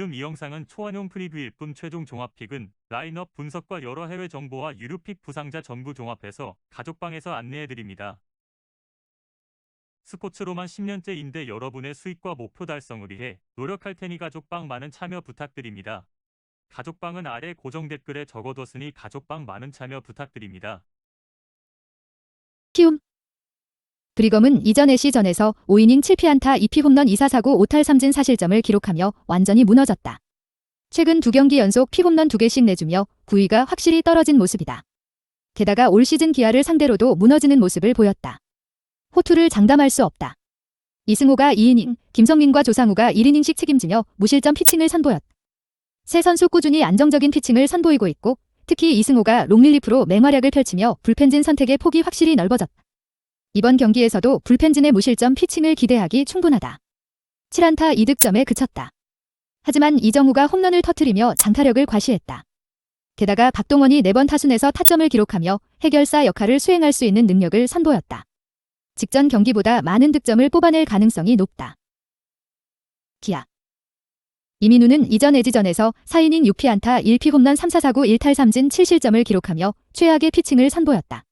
지금 이 영상은 초안용 프리뷰일 뿐 최종 종합픽은 라인업 분석과 여러 해외 정보와 유료픽 부상자 전부 종합해서 가족방에서 안내해드립니다. 스포츠로만 10년째인데 여러분의 수익과 목표 달성을 위해 노력할 테니 가족방 많은 참여 부탁드립니다. 가족방은 아래 고정 댓글에 적어뒀으니 가족방 많은 참여 부탁드립니다. 키움 브리검은 이전 애시전에서 5이닝 7피안타 2피 홈런 2사4구 5탈 3진 4실점을 기록하며 완전히 무너졌다. 최근 2경기 연속 피홈런 2개씩 내주며 9위가 확실히 떨어진 모습이다. 게다가 올 시즌 기아를 상대로도 무너지는 모습을 보였다. 호투를 장담할 수 없다. 이승호가 2이닝, 김성민과 조상우가 1이닝씩 책임지며 무실점 피칭을 선보였다. 세 선수 꾸준히 안정적인 피칭을 선보이고 있고 특히 이승호가 롱릴리프로 맹활약을 펼치며 불펜진 선택의 폭이 확실히 넓어졌다. 이번 경기에서도 불펜진의 무실점 피칭을 기대하기 충분하다. 7안타 2득점에 그쳤다. 하지만 이정우가 홈런을 터뜨리며 장타력을 과시했다. 게다가 박동원이 4번 타순에서 타점을 기록하며 해결사 역할을 수행할 수 있는 능력을 선보였다. 직전 경기보다 많은 득점을 뽑아낼 가능성이 높다. 기아 이민우는 이전 애지전에서 4이닝 6피안타 1피 홈런 3사4구 1탈 3진 7실점을 기록하며 최악의 피칭을 선보였다.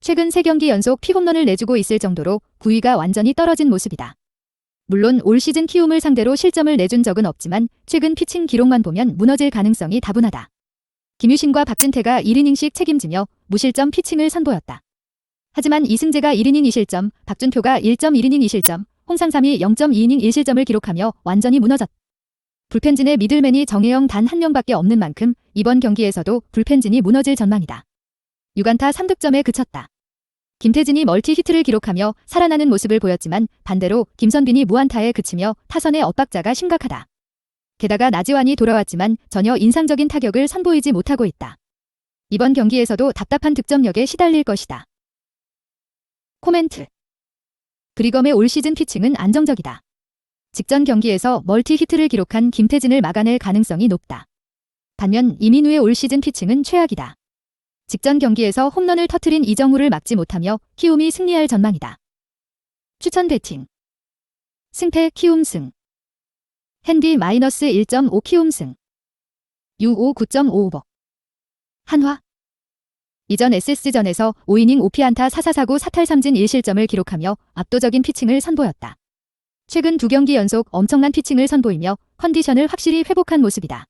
최근 3경기 연속 피홈런을 내주고 있을 정도로 9위가 완전히 떨어진 모습이다. 물론 올 시즌 키움을 상대로 실점을 내준 적은 없지만 최근 피칭 기록만 보면 무너질 가능성이 다분하다. 김유신과 박진태가 1이닝씩 책임지며 무실점 피칭을 선보였다. 하지만 이승재가 1이닝 2실점, 박준표가 1.1이닝 2실점, 홍상삼이 0.2이닝 1실점을 기록하며 완전히 무너졌다. 불펜진의 미들맨이 정혜영 단 한 명밖에 없는 만큼 이번 경기에서도 불펜진이 무너질 전망이다. 6안타 3득점에 그쳤다. 김태진이 멀티 히트를 기록하며 살아나는 모습을 보였지만 반대로 김선빈이 무안타에 그치며 타선의 엇박자가 심각하다. 게다가 나지완이 돌아왔지만 전혀 인상적인 타격을 선보이지 못하고 있다. 이번 경기에서도 답답한 득점력에 시달릴 것이다. 코멘트. 브리검의 올 시즌 피칭은 안정적이다. 직전 경기에서 멀티 히트를 기록한 김태진을 막아낼 가능성이 높다. 반면 이민우의 올 시즌 피칭은 최악이다. 직전 경기에서 홈런을 터뜨린 이정우를 막지 못하며 키움이 승리할 전망이다. 추천 배팅. 승패 키움 승. 핸디 -1.5 키움 승. U5 9.5 한화. 이전 SS전에서 5이닝 5피안타 4사4구 4탈 3진 1실점을 기록하며 압도적인 피칭을 선보였다. 최근 2경기 연속 엄청난 피칭을 선보이며 컨디션을 확실히 회복한 모습이다.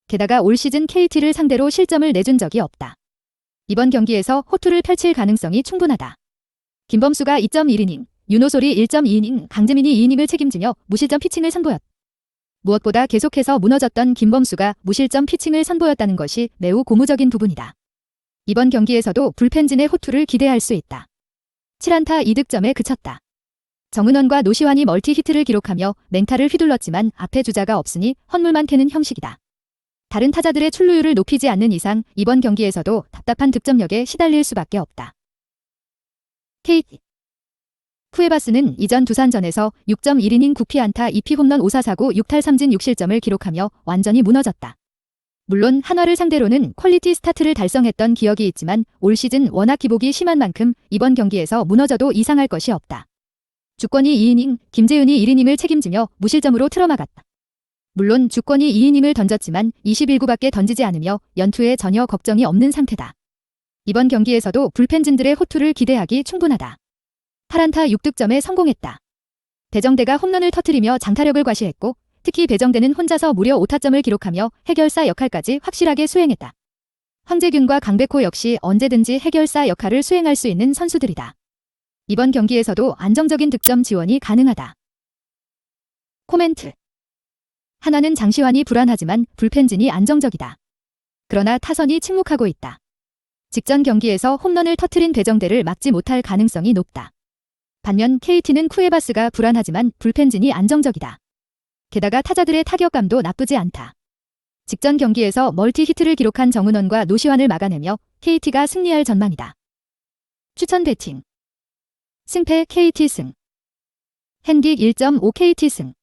게다가 올 시즌 KT를 상대로 실점을 내준 적이 없다. 이번 경기에서 호투를 펼칠 가능성이 충분하다. 김범수가 2.1이닝, 윤호솔이 1.2이닝, 강재민이 2이닝을 책임지며 무실점 피칭을 선보였다. 무엇보다 계속해서 무너졌던 김범수가 무실점 피칭을 선보였다는 것이 매우 고무적인 부분이다. 이번 경기에서도 불펜진의 호투를 기대할 수 있다. 7안타 2득점에 그쳤다. 정은원과 노시환이 멀티 히트를 기록하며 맹타를 휘둘렀지만 앞에 주자가 없으니 헛물만 캐는 형식이다. 다른 타자들의 출루율을 높이지 않는 이상 이번 경기에서도 답답한 득점력에 시달릴 수밖에 없다. KT 쿠에바스는 이전 두산전에서 6.1이닝 9피안타 2피 홈런 5사4구 6탈 3진 6실점을 기록하며 완전히 무너졌다. 물론 한화를 상대로는 퀄리티 스타트를 달성했던 기억이 있지만 올 시즌 워낙 기복이 심한 만큼 이번 경기에서 무너져도 이상할 것이 없다. 주권이 2이닝, 김재윤이 1이닝을 책임지며 무실점으로 틀어막았다. 물론 주권이 2이닝을 던졌지만 21구밖에 던지지 않으며 연투에 전혀 걱정이 없는 상태다. 이번 경기에서도 불펜진들의 호투를 기대하기 충분하다. 8안타 6득점에 성공했다. 배정대가 홈런을 터뜨리며 장타력을 과시했고 특히 배정대는 혼자서 무려 5타점을 기록하며 해결사 역할까지 확실하게 수행했다. 황재균과 강백호 역시 언제든지 해결사 역할을 수행할 수 있는 선수들이다. 이번 경기에서도 안정적인 득점 지원이 가능하다. 코멘트. 한화는 장시환이 불안하지만 불펜진이 안정적이다. 그러나 타선이 침묵하고 있다. 직전 경기에서 홈런을 터뜨린 배정대를 막지 못할 가능성이 높다. 반면 KT는 쿠에바스가 불안하지만 불펜진이 안정적이다. 게다가 타자들의 타격감도 나쁘지 않다. 직전 경기에서 멀티 히트를 기록한 정은원과 노시환을 막아내며 KT가 승리할 전망이다. 추천 배팅. 승패 KT 승. 핸디 1.5 KT 승.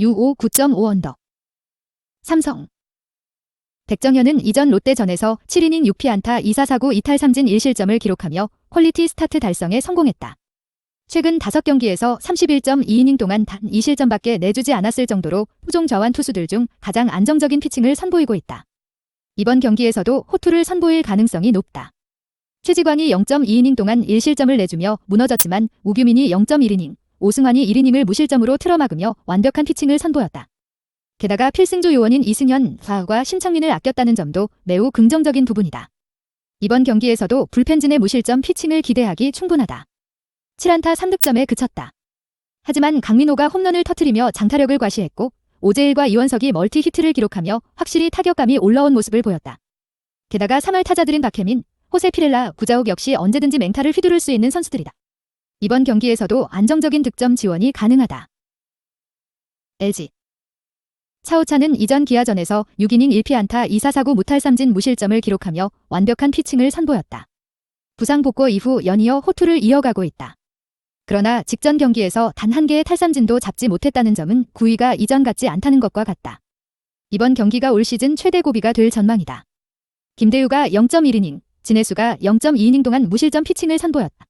U5 9.5 언더. 삼성. 백정현은 이전 롯데전에서 7이닝 6피안타 2사4구 2탈 3진 1실점을 기록하며 퀄리티 스타트 달성에 성공했다. 최근 5경기에서 31.2이닝 동안 단 2실점밖에 내주지 않았을 정도로 후종 좌완 투수들 중 가장 안정적인 피칭을 선보이고 있다. 이번 경기에서도 호투를 선보일 가능성이 높다. 최지광이 0.2이닝 동안 1실점을 내주며 무너졌지만 우규민이 0.1이닝, 오승환이 1이닝을 무실점으로 틀어막으며 완벽한 피칭을 선보였다. 게다가 필승조 요원인 이승현, 좌우가 심창민을 아꼈다는 점도 매우 긍정적인 부분이다. 이번 경기에서도 불펜진의 무실점 피칭을 기대하기 충분하다. 7안타 3득점에 그쳤다. 하지만 강민호가 홈런을 터뜨리며 장타력을 과시했고 오재일과 이원석이 멀티 히트를 기록하며 확실히 타격감이 올라온 모습을 보였다. 게다가 3할 타자들인 박혜민, 호세 피렐라, 구자욱 역시 언제든지 맹타를 휘두를 수 있는 선수들이다. 이번 경기에서도 안정적인 득점 지원이 가능하다. LG 차우찬은 이전 기아전에서 6이닝 1피안타 2사사구 무탈삼진 무실점을 기록하며 완벽한 피칭을 선보였다. 부상 복구 이후 연이어 호투를 이어가고 있다. 그러나 직전 경기에서 단 한 개의 탈삼진도 잡지 못했다는 점은 구위가 이전 같지 않다는 것과 같다. 이번 경기가 올 시즌 최대 고비가 될 전망이다. 김대우가 0.1이닝, 진해수가 0.2이닝 동안 무실점 피칭을 선보였다.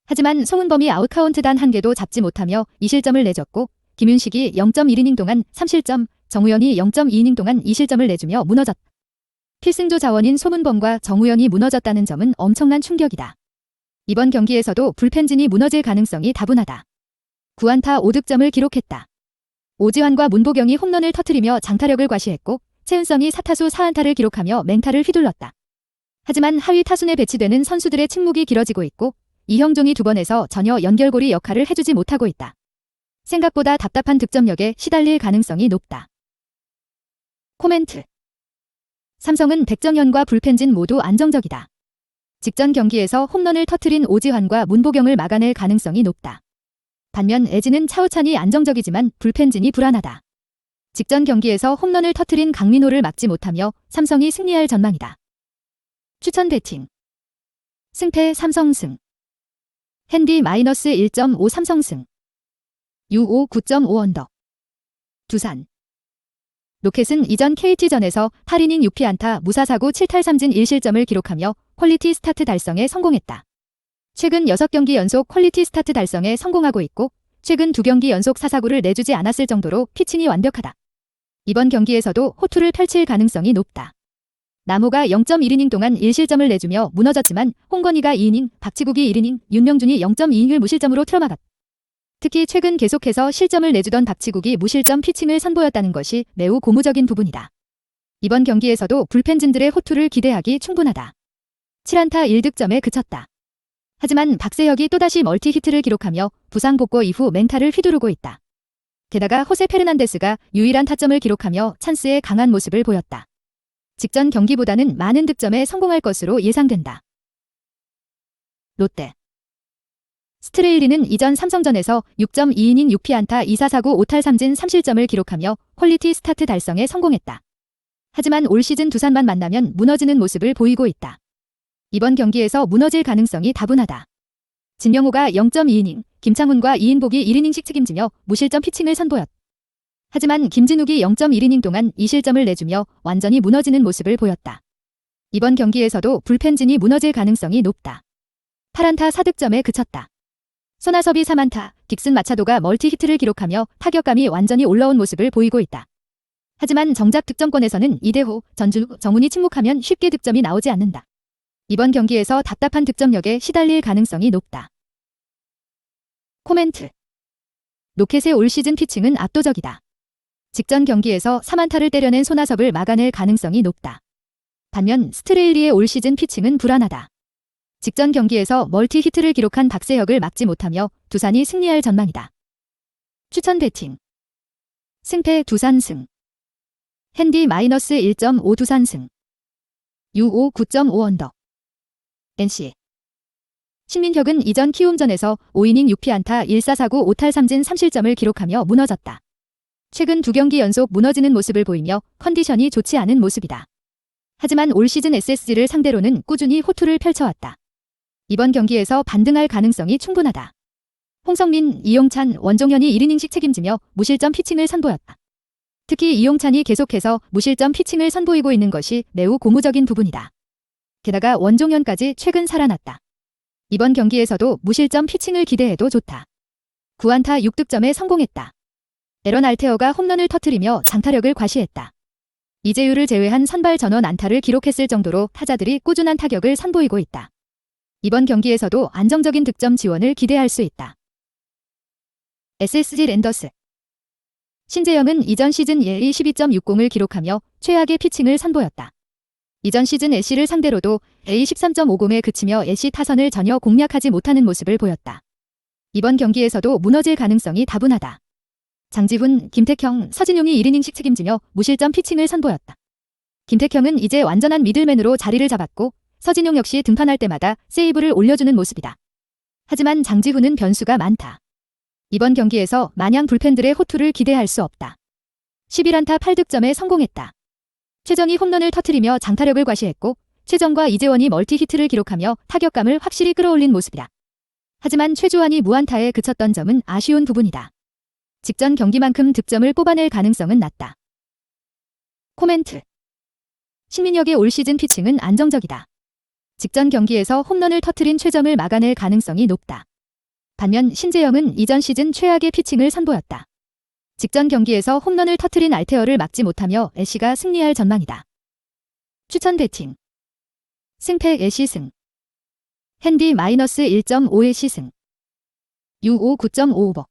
하지만 송은범이 아웃카운트 단 한 개도 잡지 못하며 2실점을 내줬고 김윤식이 0.1이닝 동안 3실점, 정우영이 0.2이닝 동안 2실점을 내주며 무너졌다. 필승조 자원인 송은범과 정우영이 무너졌다는 점은 엄청난 충격이다. 이번 경기에서도 불펜진이 무너질 가능성이 다분하다. 9안타 5득점을 기록했다. 오지환과 문보경이 홈런을 터뜨리며 장타력을 과시했고 최은성이 4타수 4안타를 기록하며 맹타를 휘둘렀다. 하지만 하위 타순에 배치되는 선수들의 침묵이 길어지고 있고 이형종이 2번에서 전혀 연결고리 역할을 해주지 못하고 있다. 생각보다 답답한 득점력에 시달릴 가능성이 높다. 코멘트. 삼성은 백정현과 불펜진 모두 안정적이다. 직전 경기에서 홈런을 터뜨린 오지환과 문보경을 막아낼 가능성이 높다. 반면 LG는 차우찬이 안정적이지만 불펜진이 불안하다. 직전 경기에서 홈런을 터뜨린 강민호를 막지 못하며 삼성이 승리할 전망이다. 추천 배팅. 승패 삼성승. 핸디 -1.5 삼성승. U5 9.5 언더. 두산. 로켓은 이전 KT전에서 8이닝 6피안타 무사사구 7탈삼진 1실점을 기록하며 퀄리티 스타트 달성에 성공했다. 최근 6경기 연속 퀄리티 스타트 달성에 성공하고 있고 최근 2경기 연속 사사구를 내주지 않았을 정도로 피칭이 완벽하다. 이번 경기에서도 호투를 펼칠 가능성이 높다. 나무가 0.1이닝 동안 1실점을 내주며 무너졌지만 홍건희가 2이닝, 박지국이 1이닝, 윤명준이 0.2이닝을 무실점으로 틀어막았다. 특히 최근 계속해서 실점을 내주던 박지국이 무실점 피칭을 선보였다는 것이 매우 고무적인 부분이다. 이번 경기에서도 불펜진들의 호투를 기대하기 충분하다. 7안타 1득점에 그쳤다. 하지만 박세혁이 또다시 멀티 히트를 기록하며 부상 복구 이후 맹타를 휘두르고 있다. 게다가 호세 페르난데스가 유일한 타점을 기록하며 찬스에 강한 모습을 보였다. 직전 경기보다는 많은 득점에 성공할 것으로 예상된다. 롯데. 스트레일리는 이전 삼성전에서 6.2이닝 6피안타 2사사구 5탈삼진 3실점을 기록하며 퀄리티 스타트 달성에 성공했다. 하지만 올 시즌 두산만 만나면 무너지는 모습을 보이고 있다. 이번 경기에서 무너질 가능성이 다분하다. 진영호가 0.2이닝, 김창훈과 이인복이 1이닝씩 책임지며 무실점 피칭을 선보였다. 하지만 김진욱이 0.1이닝 동안 2실점을 내주며 완전히 무너지는 모습을 보였다. 이번 경기에서도 불펜진이 무너질 가능성이 높다. 8안타 4득점에 그쳤다. 손아섭이 3안타, 딕슨 마차도가 멀티 히트를 기록하며 타격감이 완전히 올라온 모습을 보이고 있다. 하지만 정작 득점권에서는 이대호, 전준우, 정훈이 침묵하면 쉽게 득점이 나오지 않는다. 이번 경기에서 답답한 득점력에 시달릴 가능성이 높다. 코멘트. 로켓의 올 시즌 피칭은 압도적이다. 직전 경기에서 3안타를 때려낸 손아섭을 막아낼 가능성이 높다. 반면 스트레일리의 올 시즌 피칭은 불안하다. 직전 경기에서 멀티 히트를 기록한 박세혁을 막지 못하며 두산이 승리할 전망이다. 추천 배팅. 승패 두산승. 핸디 -1.5 두산승. U5 9.5 언더. NC. 신민혁은 이전 키움전에서 5이닝 6피안타 1사사구 5탈삼진 3실점을 기록하며 무너졌다. 최근 2경기 연속 무너지는 모습을 보이며 컨디션이 좋지 않은 모습이다. 하지만 올 시즌 SSG를 상대로는 꾸준히 호투를 펼쳐왔다. 이번 경기에서 반등할 가능성이 충분하다. 홍성민, 이용찬, 원종현이 1이닝씩 책임지며 무실점 피칭을 선보였다. 특히 이용찬이 계속해서 무실점 피칭을 선보이고 있는 것이 매우 고무적인 부분이다. 게다가 원종현까지 최근 살아났다. 이번 경기에서도 무실점 피칭을 기대해도 좋다. 9안타 6득점에 성공했다. 에런 알테어가 홈런을 터뜨리며 장타력을 과시했다. 이재유를 제외한 선발 전원 안타를 기록했을 정도로 타자들이 꾸준한 타격을 선보이고 있다. 이번 경기에서도 안정적인 득점 지원을 기대할 수 있다. SSG 랜더스 신재영은 이전 시즌 ERA 12.60을 기록하며 최악의 피칭을 선보였다. 이전 시즌 애쉬를 상대로도 A 13.50에 그치며 애쉬 타선을 전혀 공략하지 못하는 모습을 보였다. 이번 경기에서도 무너질 가능성이 다분하다. 장지훈, 김택형, 서진용이 1이닝씩 책임지며 무실점 피칭을 선보였다. 김택형은 이제 완전한 미들맨으로 자리를 잡았고 서진용 역시 등판할 때마다 세이브를 올려주는 모습이다. 하지만 장지훈은 변수가 많다. 이번 경기에서 마냥 불펜들의 호투를 기대할 수 없다. 11안타 8득점에 성공했다. 최정이 홈런을 터뜨리며 장타력을 과시했고 최정과 이재원이 멀티히트를 기록하며 타격감을 확실히 끌어올린 모습이다. 하지만 최주환이 무안타에 그쳤던 점은 아쉬운 부분이다. 직전 경기만큼 득점을 뽑아낼 가능성은 낮다. 코멘트. 신민혁의 올 시즌 피칭은 안정적이다. 직전 경기에서 홈런을 터뜨린 최정을 막아낼 가능성이 높다. 반면 신재영은 이전 시즌 최악의 피칭을 선보였다. 직전 경기에서 홈런을 터뜨린 알테어를 막지 못하며 애쉬가 승리할 전망이다. 추천 배팅. 승패 애쉬 승. 핸디 -1.5의 시승. U5 9.55.